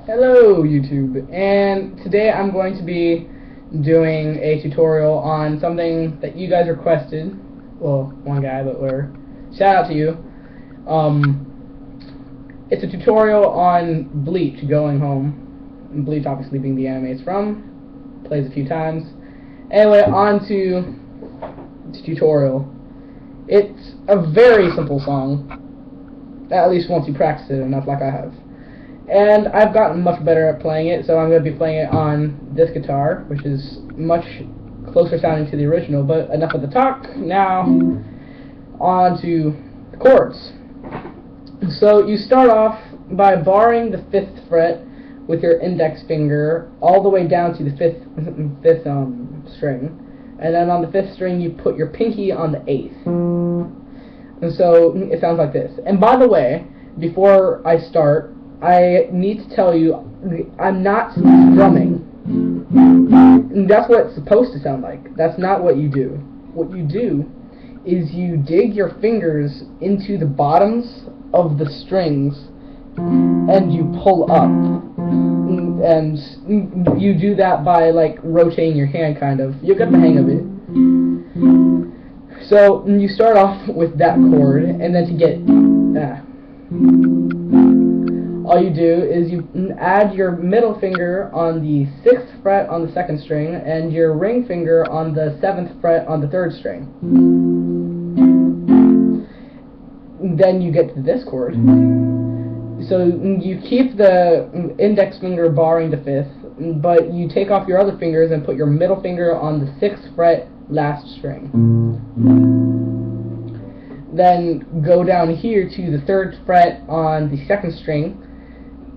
Hello YouTube, and today I'm going to be doing a tutorial on something that you guys requested. Well, one guy, but whatever. Shout out to you. It's a tutorial on Bleach going home. And Bleach obviously being the anime it's from. Plays a few times. Anyway, on to the tutorial. It's a very simple song. At least once you practice it enough like I have. And I've gotten much better at playing it, so I'm going to be playing it on this guitar, which is much closer sounding to the original. But enough of the talk, now on to the chords. So you start off by barring the 5th fret with your index finger all the way down to the 5th string. And then on the 5th string you put your pinky on the 8th. And so it sounds like this. And by the way, before I start, I need to tell you, I'm not strumming. And that's what it's supposed to sound like. That's not what you do. What you do is you dig your fingers into the bottoms of the strings and you pull up. And you do that by like rotating your hand kind of. You'll get the hang of it. So you start off with that chord, and then to get all you do is you add your middle finger on the 6th fret on the 2nd string and your ring finger on the 7th fret on the 3rd string. Then you get to this chord. So you keep the index finger barring the 5th, but you take off your other fingers and put your middle finger on the 6th fret last string. Then go down here to the 3rd fret on the 2nd string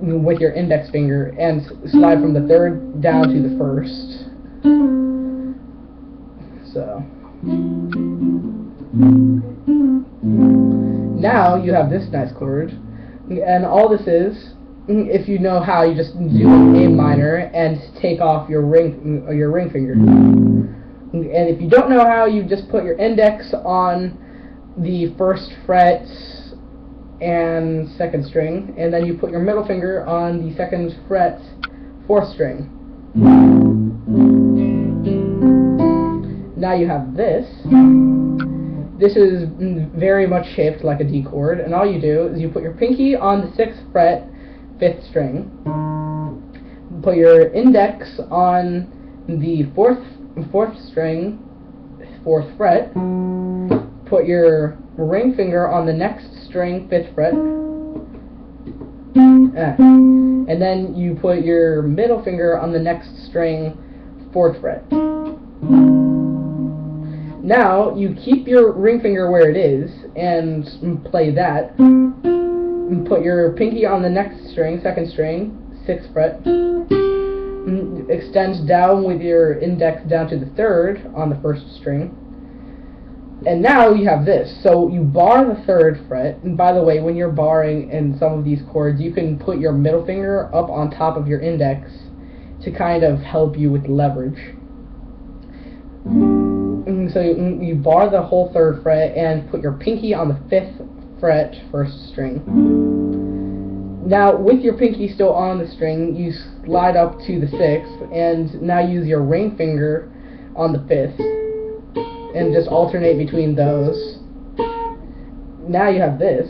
with your index finger and slide from the 3rd down to the 1st. So now you have this nice chord, and all this is, if you know how, you just do an A minor and take off your ring finger. And if you don't know how, you just put your index on the 1st fret and 2nd string, and then you put your middle finger on the 2nd fret 4th string. Now you have this. This is very much shaped like a D chord, and all you do is you put your pinky on the 6th fret 5th string, put your index on the 4th string 4th fret, put your ring finger on the next string 5th fret, and then you put your middle finger on the next string 4th fret. Now you keep your ring finger where it is and play that. Put your pinky on the next string, 2nd string, 6th fret. Extend down with your index down to the 3rd on the 1st string. And now you have this. So you bar the 3rd fret. And by the way, when you're barring in some of these chords, you can put your middle finger up on top of your index to kind of help you with leverage. So you bar the whole 3rd fret and put your pinky on the 5th fret 1st string. Now with your pinky still on the string, you slide up to the 6th and now use your ring finger on the 5th and just alternate between those. Now you have this.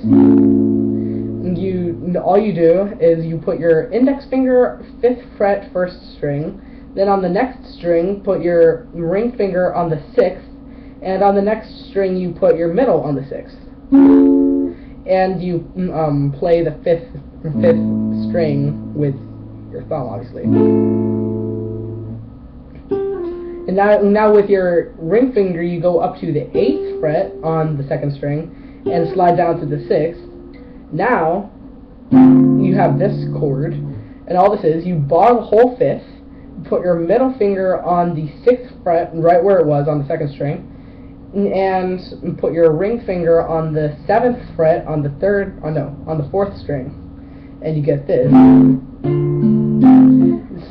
All you do is you put your index finger 5th fret 1st string. Then on the next string, put your ring finger on the 6th, and on the next string you put your middle on the 6th. And you play the 5th string with your thumb, obviously. And now with your ring finger you go up to the 8th fret on the 2nd string and slide down to the 6th. Now you have this chord, and all this is, you bar the whole 5th, put your middle finger on the 6th fret, right where it was on the 2nd string, and put your ring finger on the 7th fret on the 4th string, and you get this.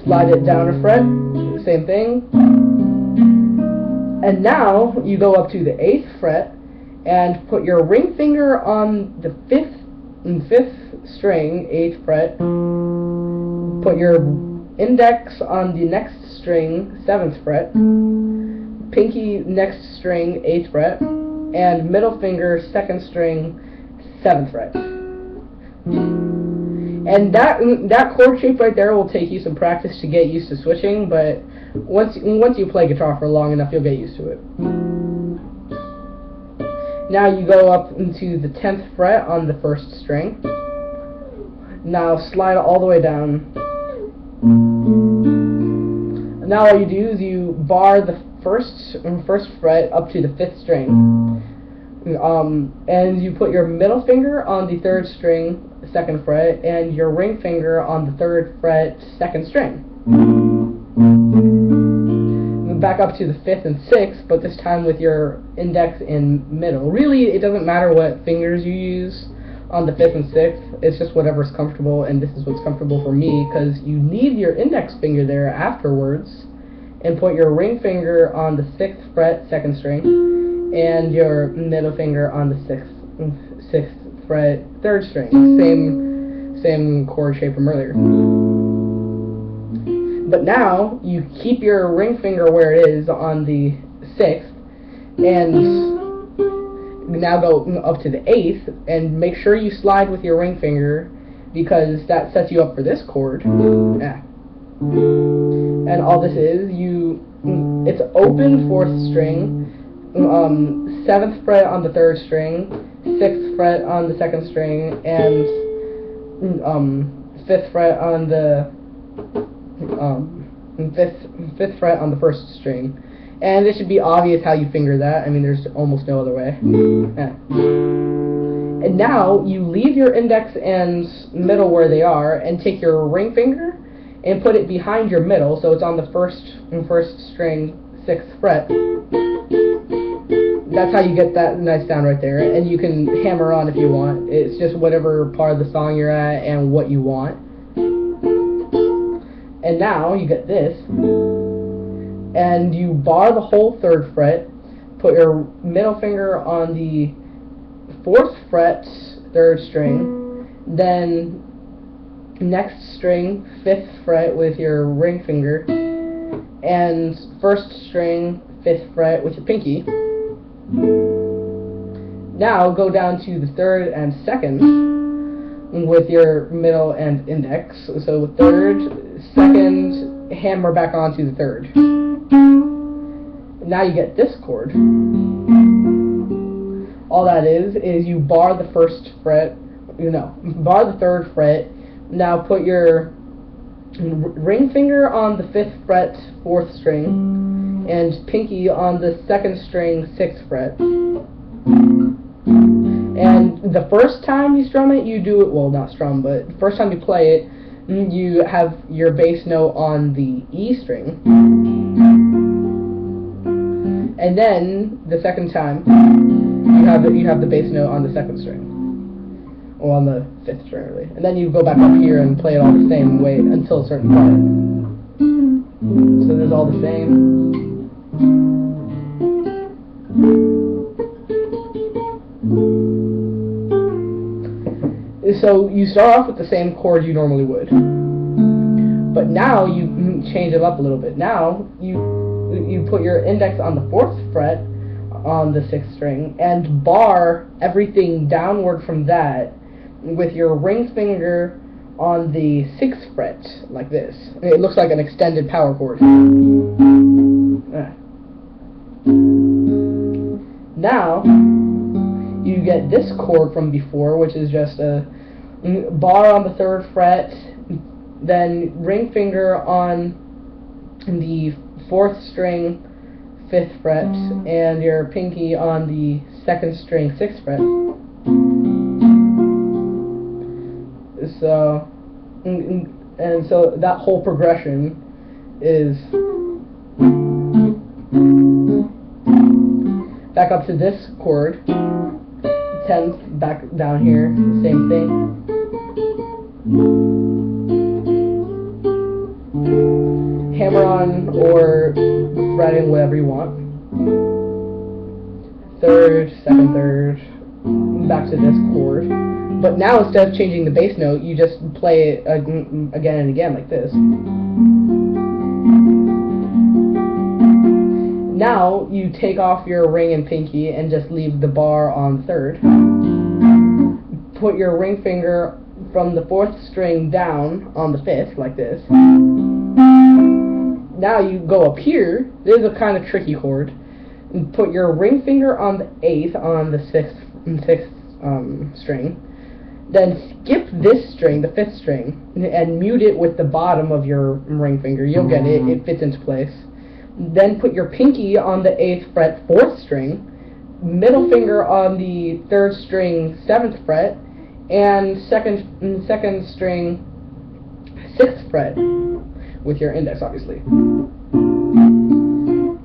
Slide it down a fret, same thing, and now you go up to the 8th fret and put your ring finger on the 5th string, 8th fret, put your index on the next string, 7th fret, pinky next string, 8th fret, and middle finger, 2nd string, 7th fret. And that chord shape right there will take you some practice to get used to switching, but once you play guitar for long enough, you'll get used to it. Now you go up into the 10th fret on the 1st string. Now slide all the way down. Now all you do is you bar the first fret up to the 5th string. And you put your middle finger on the 3rd string, 2nd fret, and your ring finger on the 3rd fret, 2nd string. Back up to the 5th and 6th, but this time with your index in middle. Really, it doesn't matter what fingers you use on the 5th and 6th, it's just whatever's comfortable, and this is what's comfortable for me, because you leave your index finger there afterwards, and put your ring finger on the 6th fret, 2nd string, and your middle finger on the 6th fret, 3rd string. Same chord shape from earlier. But now, you keep your ring finger where it is on the 6th, and now go up to the 8th, and make sure you slide with your ring finger, because that sets you up for this chord. Yeah. And all this is, it's open 4th string, 7th fret on the 3rd string, 6th fret on the 2nd string, and 5th fret on the 5th fret on the 1st string. And it should be obvious how you finger that. I mean, there's almost no other way. Yeah. And now, you leave your index and middle where they are, and take your ring finger and put it behind your middle, so it's on the first string, 6th fret. That's how you get that nice sound right there, and you can hammer on if you want. It's just whatever part of the song you're at and what you want. And now, you get this, and you bar the whole 3rd fret, put your middle finger on the 4th fret, 3rd string, then next string, 5th fret with your ring finger, and 1st string, 5th fret with your pinky. Now go down to the 3rd and 2nd with your middle and index. So 3rd, 2nd, hammer back onto the 3rd. Now you get this chord. All that is you bar the 1st fret, bar the 3rd fret. Now put your ring finger on the 5th fret, 4th string, and pinky on the 2nd string, 6th fret. And the first time you strum it, you do it, well, not strum, but the first time you play it, you have your bass note on the E string. And then, the 2nd time, you have the bass note on the 2nd string. Or on the 5th string, really. And then you go back up here and play it all the same way until a certain part. So there's all the same. So you start off with the same chord you normally would. But now you change it up a little bit. Now you put your index on the 4th fret on the 6th string and bar everything downward from that with your ring finger on the 6th fret, like this. It looks like an extended power chord. Now, you get this chord from before, which is just a bar on the 3rd fret, then ring finger on the 4th string, 5th fret, and your pinky on the 2nd string, 6th fret. So, and so that whole progression is back up to this chord, 10th, back down here, same thing. Hammer on or fretting, whatever you want. 3rd, 2nd, 3rd, back to this chord. But now instead of changing the bass note, you just play it again and again like this. Now you take off your ring and pinky and just leave the bar on third. Put your ring finger from the 4th string down on the 5th like this. Now you go up here. This is a kind of tricky chord. And put your ring finger on the 8th on the 6th string. Then skip this string, the 5th string, and mute it with the bottom of your ring finger. You'll get it. It fits into place. Then put your pinky on the 8th fret, 4th string, middle finger on the 3rd string, 7th fret, and second string, 6th fret, with your index, obviously.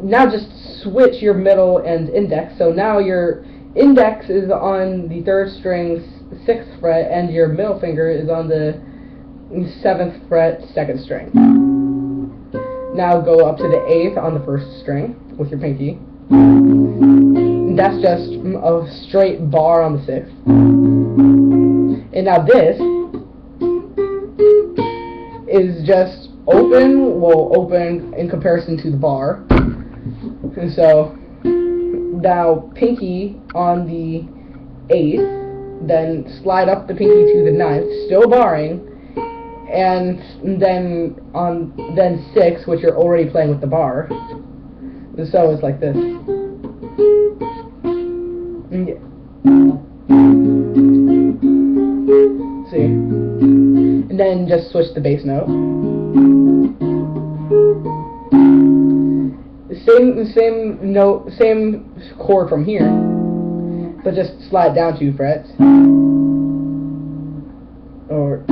Now just switch your middle and index. So now your index is on the 3rd string, 6th fret, and your middle finger is on the 7th fret, 2nd string. Now go up to the 8th on the 1st string with your pinky. That's just a straight bar on the 6th. And now this is just open in comparison to the bar. And so now pinky on the 8th, then slide up the pinky to the 9th, still barring, and then 6, which you're already playing with the bar. So it's like this. See? And then just switch the bass note. Same note, same chord from here, but just slide down 2 frets. Or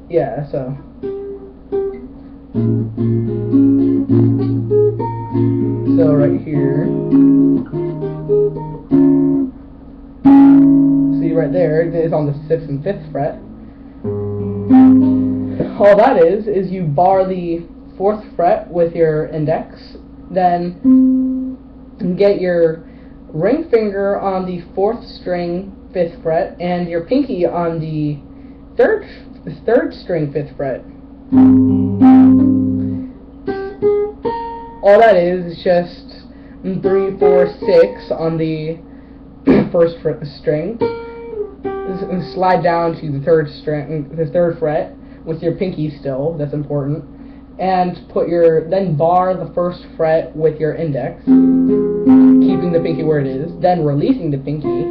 yeah, so. So right here. See right there, it's on the 6th and 5th fret. All that is you bar the 4th fret with your index, then get your ring finger on the 4th string, 5th fret, and your pinky on the 3rd string, 5th fret. All that is just 3, 4, 6 on the 1st string. Slide down to the 3rd string, the 3rd fret with your pinky still. That's important. And then bar the 1st fret with your index, keeping the pinky where it is, then releasing the pinky.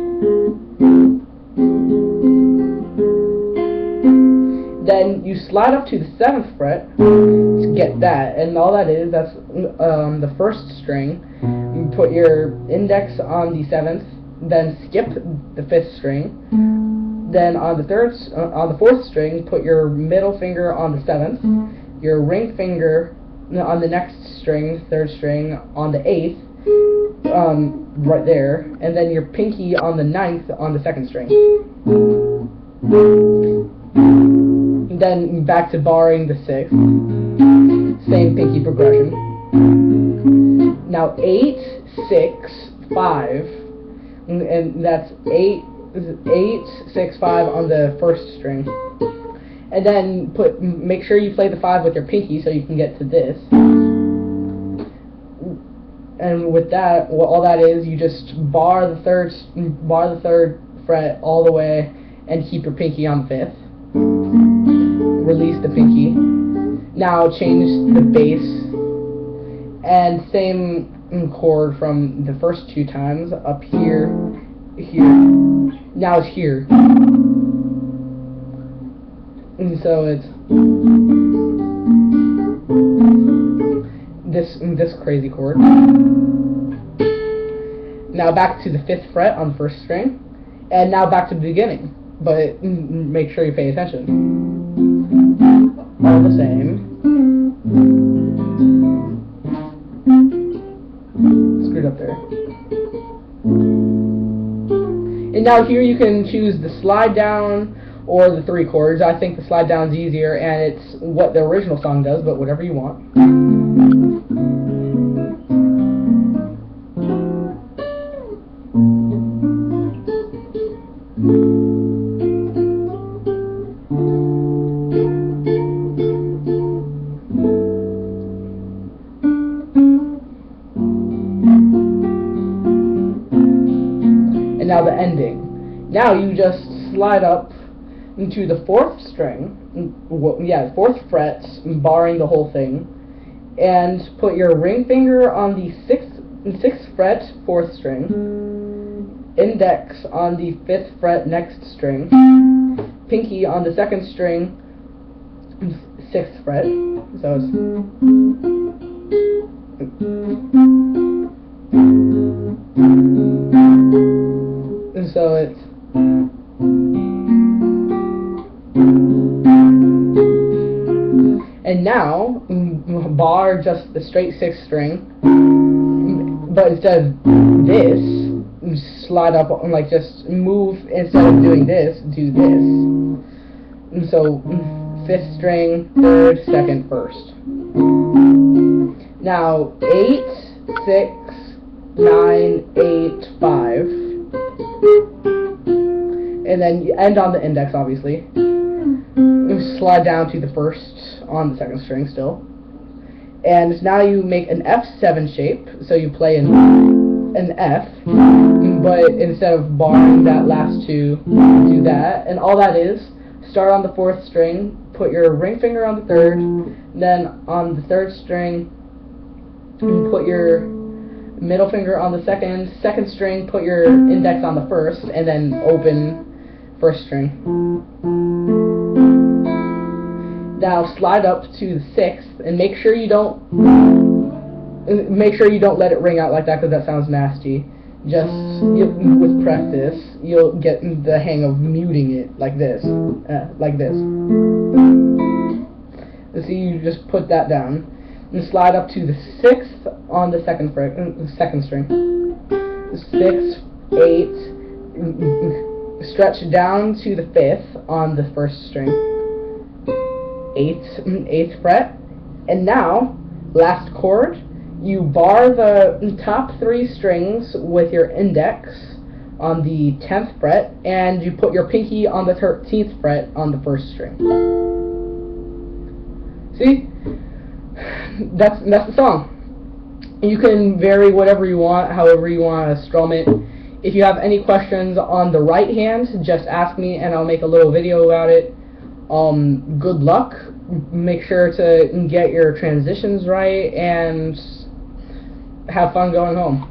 Then you slide up to the 7th fret to get that, and all that is, that's the 1st string. You put your index on the 7th, then skip the 5th string. Then on the 4th string, put your middle finger on the 7th, your ring finger on the next string, 3rd string, on the 8th, right there, and then your pinky on the 9th on the 2nd string. Then back to barring the 6th, same pinky progression. Now 8, 6, 5, and that's 8, 6, 5 on the 1st string. And then make sure you play the 5 with your pinky so you can get to this. And with that, all that is, you just bar the 3rd fret all the way and keep your pinky on the 5th. Release the pinky. Now change the bass, and same chord from the first 2 times, up here, here. Now it's here. And so it's this crazy chord. Now back to the 5th fret on the 1st string, and now back to the beginning. But make sure you pay attention. All the same. Screwed up there. And now here you can choose the slide down or the 3 chords. I think the slide down is easier, and it's what the original song does, but whatever you want. now you just slide up into the 4th string, yeah, 4th fret, barring the whole thing, and put your ring finger on the 6th fret, 4th string, index on the 5th fret, next string, pinky on the 2nd string, 6th fret, so it's and now bar just the straight 6th string, but instead of this, slide up, like just move, instead of doing this, do this. And so 5th string, 3rd, 2nd, 1st. Now 8, 6, 9, 8, 5, and then you end on the index, obviously. Slide down to the 1st on the 2nd string still, and now you make an F7 shape. So you play an F, but instead of barring that last 2, do that, and all that is, start on the 4th string, put your ring finger on the 3rd, then on the 3rd string, put your middle finger on the 2nd string, put your index on the 1st, and then open 1st string. Now slide up to the 6th, and make sure you don't let it ring out like that, because that sounds nasty. Just with practice, you'll get the hang of muting it like this, like this. So you just put that down and slide up to the 6th on the 2nd string. 6, 8, stretch down to the 5th on the 1st string. 8th fret, and now last chord, you bar the top 3 strings with your index on the 10th fret, and you put your pinky on the 13th fret on the 1st string. See? That's the song. You can vary whatever you want, however you want to strum it. If you have any questions on the right hand, just ask me and I'll make a little video about it. Good luck. Make sure to get your transitions right and have fun going home.